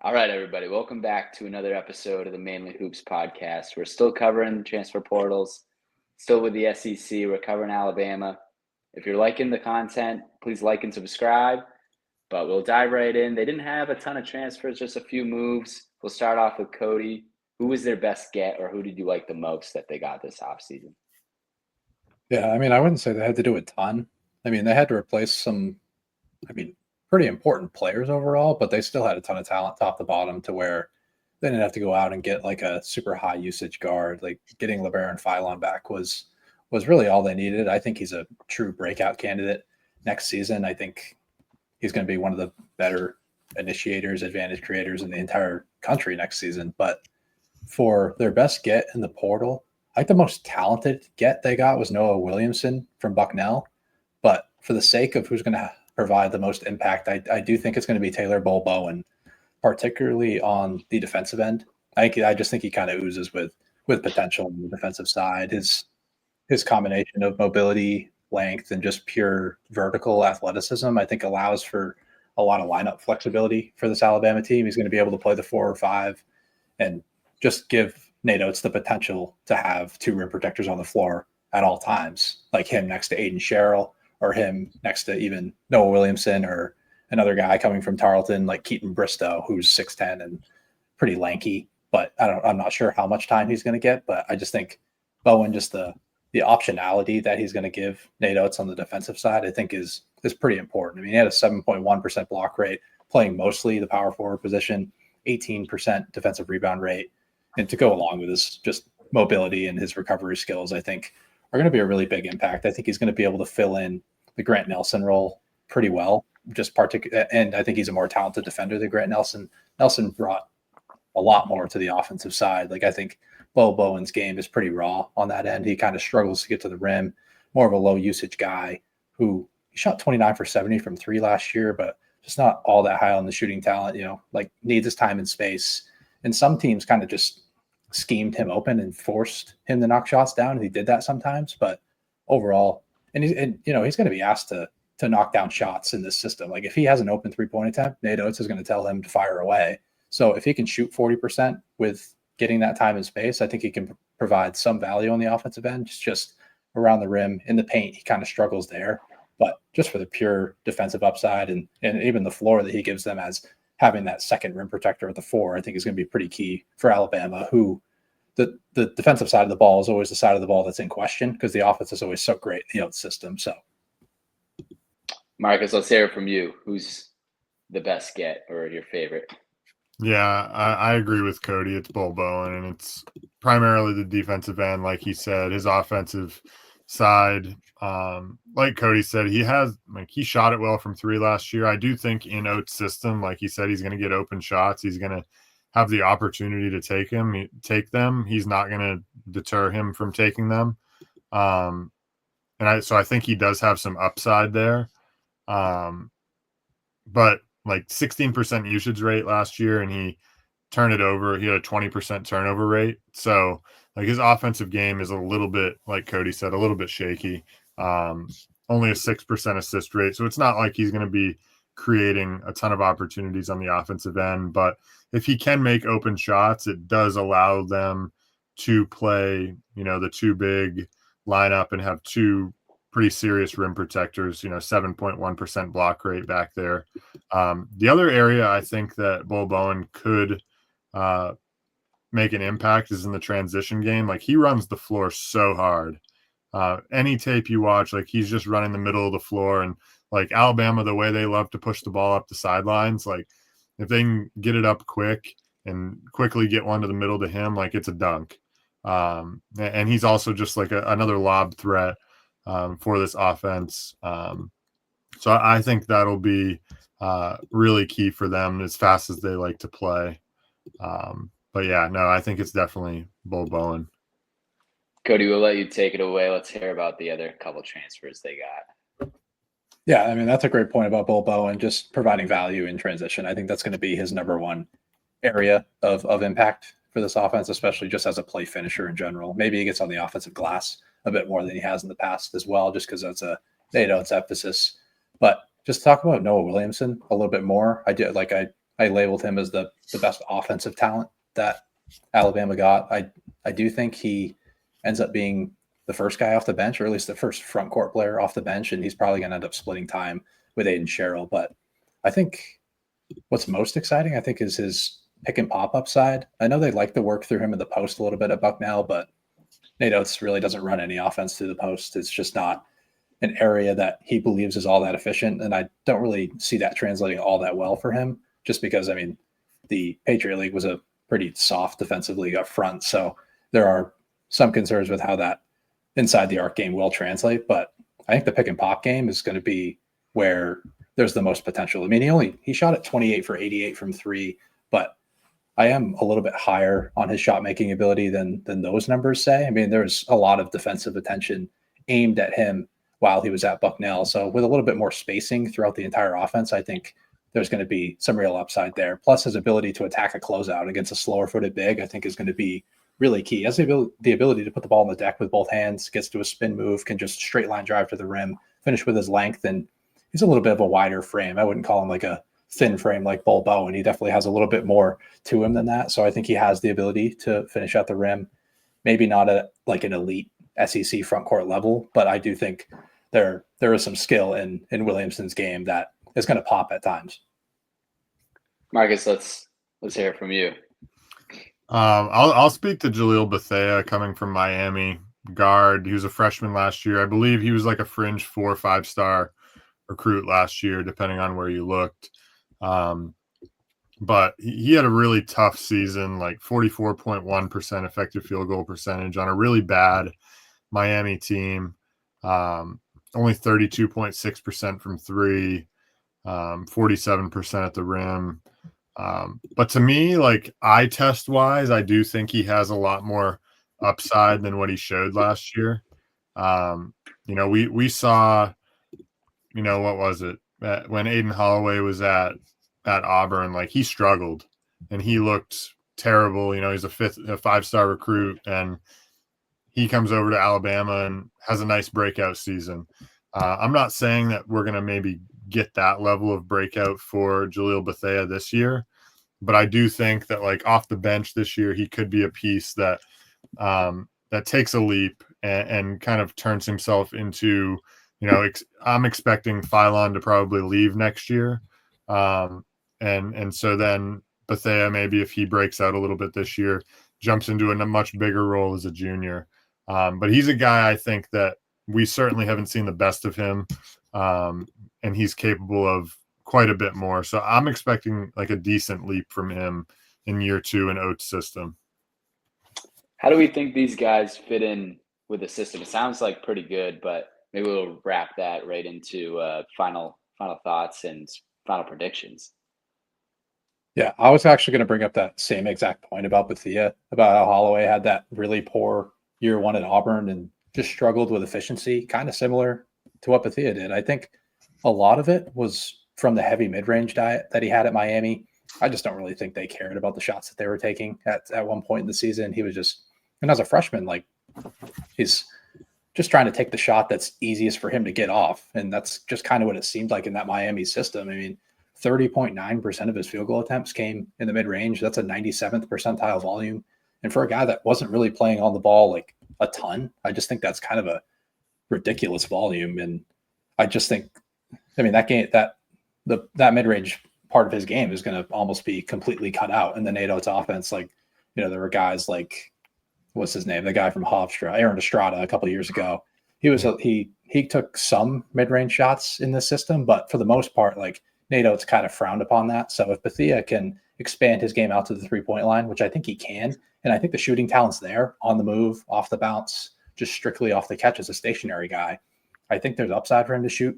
All right, everybody. Welcome back to another episode of the Mainly Hoops podcast. We're still covering transfer portals, still with the SEC. We're covering Alabama. If you're liking the content, please like and subscribe. But we'll dive right in. They didn't have a ton of transfers, just a few moves. We'll start off with Cody. Who was their best get, or who did you like the most that they got this offseason? Yeah, I wouldn't say they had to do a ton. They had to replace some, I mean, pretty important players overall, but they still had a ton of talent top to bottom to where they didn't have to go out and get like a super high usage guard. Like getting LeBaron Philon back was really all they needed. I think he's a true breakout candidate next season. I think he's going to be one of the better initiators, advantage creators in the entire country next season. But for their best get in the portal, I think the most talented get they got was Noah Williamson from Bucknell. But for the sake of who's going to provide the most impact, I do think it's going to be Taylor Bol Bowen, particularly on the defensive end. I just think he kind of oozes with potential on the defensive side. His combination of mobility, length, and just pure vertical athleticism, I think, allows for a lot of lineup flexibility for this Alabama team. He's going to be able to play the 4 or 5 and just give Nate Oats the potential to have 2 rim protectors on the floor at all times, like him next to Aiden Sherrill or him next to even Noah Williamson or another guy coming from Tarleton like Keaton Bristow, who's 6'10 and pretty lanky. But I'm not sure how much time he's going to get. But I just think Bowen, just the optionality that he's going to give Nate Oats on the defensive side, I think is pretty important. He had a 7.1% block rate, playing mostly the power forward position, 18% defensive rebound rate. And to go along with his just mobility and his recovery skills, I think are going to be a really big impact. I think he's going to be able to fill in the Grant Nelson role pretty well. And I think he's a more talented defender than Grant Nelson. Nelson brought a lot more to the offensive side. Like I think Bol Bowen's game is pretty raw on that end. He kind of struggles to get to the rim, more of a low usage guy who shot 29 for 70 from 3 last year, but just not all that high on the shooting talent, like needs his time and space. And some teams kind of just schemed him open and forced him to knock shots down. And he did that sometimes, but overall, he's going to be asked to knock down shots in this system. Like if he has an open 3-point attempt, Nate Oats is going to tell him to fire away. So if he can shoot 40% with getting that time and space, I think he can provide some value on the offensive end. Just around the rim in the paint, he kind of struggles there. But just for the pure defensive upside and even the floor that he gives them as having that second rim protector at the 4, I think is going to be pretty key for Alabama, who the defensive side of the ball is always the side of the ball that's in question because the offense is always so great in the system. So, Marcus, let's hear it from you. Who's the best get or your favorite? Yeah, I agree with Cody. It's Bol Bowen, and it's primarily the defensive end. Like he said, his offensive side, like Cody said, he shot it well from 3 last year. I do think in Oates' system, like he said, he's going to get open shots. He's going to have the opportunity to take them. He's not going to deter him from taking them. So I think he does have some upside there. But like 16% usage rate last year, and he turned it over. He had a 20% turnover rate. So like his offensive game is a little bit, like Cody said, a little bit shaky. Only a 6% assist rate. So it's not like he's going to be creating a ton of opportunities on the offensive end. But if he can make open shots, it does allow them to play, the 2 big lineup and have 2 pretty serious rim protectors, 7.1% block rate back there. The other area I think that Bol Bowen could make an impact is in the transition game. Like he runs the floor so hard. Any tape you watch, like he's just running the middle of the floor, and like Alabama, the way they love to push the ball up the sidelines, like if they can get it up quick and quickly get one to the middle to him, like it's a dunk. And he's also just like another lob threat for this offense. So I think that'll be really key for them as fast as they like to play. But yeah, no, I think it's definitely Bol Bowen. Cody, we'll let you take it away. Let's hear about the other couple transfers they got. Yeah, that's a great point about Bol Bowen, just providing value in transition. I think that's going to be his number one area of impact for this offense, especially just as a play finisher in general. Maybe he gets on the offensive glass a bit more than he has in the past as well, just because that's it's emphasis. But just talk about Noah Williamson a little bit more. I I labeled him as the best offensive talent that Alabama got. I do think he ends up being the first guy off the bench, or at least the first front court player off the bench, and he's probably going to end up splitting time with Aiden Sherrill. But I think what's most exciting, I think, is his pick and pop upside. I know they like to work through him in the post a little bit at Bucknell, but Nate Oats really doesn't run any offense through the post. It's just not an area that he believes is all that efficient, and I don't really see that translating all that well for him, just because, I mean, the Patriot League was a pretty soft defensive league up front, so there are some concerns with how that inside the arc game will translate, but I think the pick and pop game is going to be where there's the most potential. I mean, he shot at 28 for 88 from three, but I am a little bit higher on his shot making ability than those numbers say. I mean, there's a lot of defensive attention aimed at him while he was at Bucknell. So with a little bit more spacing throughout the entire offense, I think there's going to be some real upside there. Plus his ability to attack a closeout against a slower footed big, I think is going to be really key. He has the ability to put the ball on the deck with both hands, gets to a spin move, can just straight line drive to the rim, finish with his length, and he's a little bit of a wider frame. I wouldn't call him like a thin frame like Bol Bowen. He definitely has a little bit more to him than that. So I think he has the ability to finish at the rim. Maybe not at like an elite SEC front court level, but I do think there is some skill in Williamson's game that is going to pop at times. Marcus, let's hear it from you. I'll speak to Jalil Bethea coming from Miami, guard. He was a freshman last year. I believe he was like a fringe 4 or 5 star recruit last year, depending on where you looked. But he had a really tough season, like 44.1% effective field goal percentage on a really bad Miami team. Only 32.6% from three, 47% at the rim. But to me, like eye test wise, I do think he has a lot more upside than what he showed last year. We saw, what was it? When Aiden Holloway was at Auburn, like he struggled and he looked terrible. He's a 5-star recruit, and he comes over to Alabama and has a nice breakout season. I'm not saying that we're going to maybe get that level of breakout for Jalil Bethea this year, but I do think that like off the bench this year, he could be a piece that takes a leap and kind of turns himself into, I'm expecting Phylon to probably leave next year. And so then Bethea, maybe if he breaks out a little bit this year, jumps into a much bigger role as a junior. But he's a guy I think that we certainly haven't seen the best of him. And he's capable of quite a bit more. So I'm expecting like a decent leap from him in year 2 in Oats' system. How do we think these guys fit in with the system? It sounds like pretty good, but maybe we'll wrap that right into final thoughts and final predictions. Yeah, I was actually going to bring up that same exact point about Bethea, about how Holloway had that really poor year 1 at Auburn and just struggled with efficiency, kind of similar to what Bethea did. I think a lot of it was from the heavy mid-range diet that he had at Miami. I just don't really think they cared about the shots that they were taking at one point in the season. He was just, and as a freshman, like he's just trying to take the shot that's easiest for him to get off. And that's just kind of what it seemed like in that Miami system. I mean, 30.9% of his field goal attempts came in the mid-range. That's a 97th percentile volume. And for a guy that wasn't really playing on the ball like a ton, I just think that's kind of a ridiculous volume. And I just think, I mean, that mid-range part of his game is going to almost be completely cut out in the Nate Oats offense. Like, there were guys like, what's his name? The guy from Hofstra, Aaron Estrada, a couple of years ago. He took some mid-range shots in this system, but for the most part, like Nate Oats kind of frowned upon that. So if Bethea can expand his game out to the 3-point line, which I think he can, and I think the shooting talent's there on the move, off the bounce, just strictly off the catch as a stationary guy, I think there's upside for him to shoot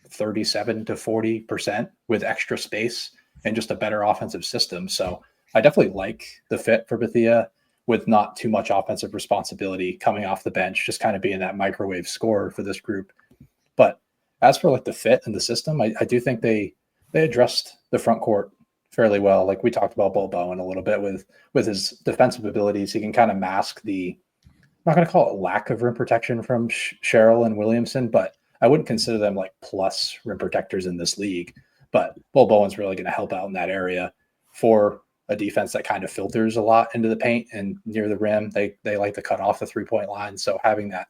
37 to 40% with extra space and just a better offensive system. So I definitely like the fit for Bethea with not too much offensive responsibility coming off the bench, just kind of being that microwave scorer for this group. But as for like the fit and the system, I do think they addressed the front court fairly well. Like we talked about Bol Bowen a little bit with his defensive abilities. He can kind of mask I'm not going to call it lack of rim protection from Sherrill and Williamson, but I wouldn't consider them like plus rim protectors in this league. But Bol Bowen's really going to help out in that area. for a defense that kind of filters a lot into the paint and near the rim. They like to cut off the 3-point line. So having that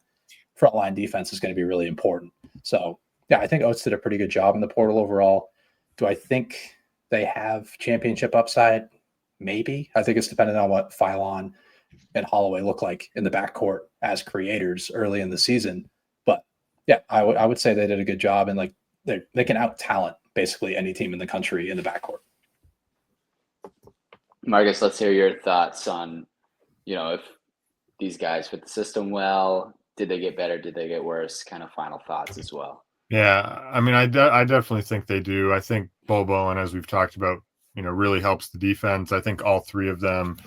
frontline defense is going to be really important. So yeah, I think Oats did a pretty good job in the portal overall. Do I think they have championship upside? Maybe. I think it's dependent on what Phylon and Holloway look like in the backcourt as creators early in the season. But yeah, I would say they did a good job, and like they can out talent basically any team in the country in the backcourt. Marcus, let's hear your thoughts on, if these guys fit the system well. Did they get better? Did they get worse? Kind of final thoughts as well. Yeah, I mean, I definitely think they do. I think Bol Bowen, as we've talked about, really helps the defense. I think all three of them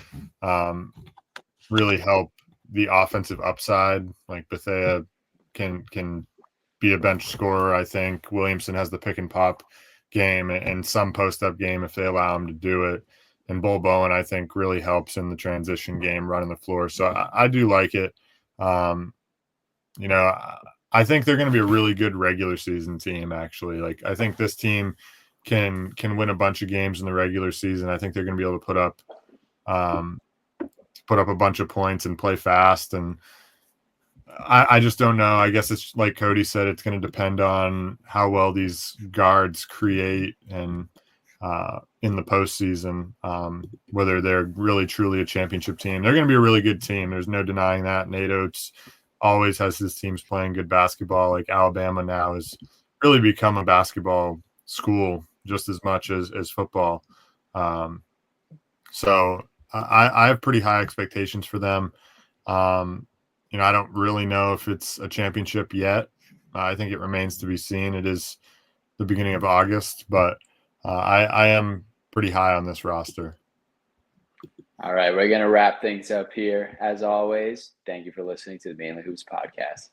really help the offensive upside. Like Bethea can be a bench scorer. I think Williamson has the pick and pop game and some post up game if they allow him to do it. And Bol Bowen, I think, really helps in the transition game, running the floor. So I do like it. I think they're going to be a really good regular season team, actually. Like, I think this team can win a bunch of games in the regular season. I think they're going to be able to put up a bunch of points and play fast. And I just don't know. I guess it's like Cody said, it's going to depend on how well these guards create and in the postseason, whether they're really truly a championship team. They're going to be a really good team. There's no denying that. Nate Oats always has his teams playing good basketball. Like Alabama now has really become a basketball school just as much as football. So I have pretty high expectations for them. I don't really know if it's a championship yet. I think it remains to be seen. It is the beginning of August, but I am pretty high on this roster. All right, we're going to wrap things up here. As always, thank you for listening to the Mainly Hoops podcast.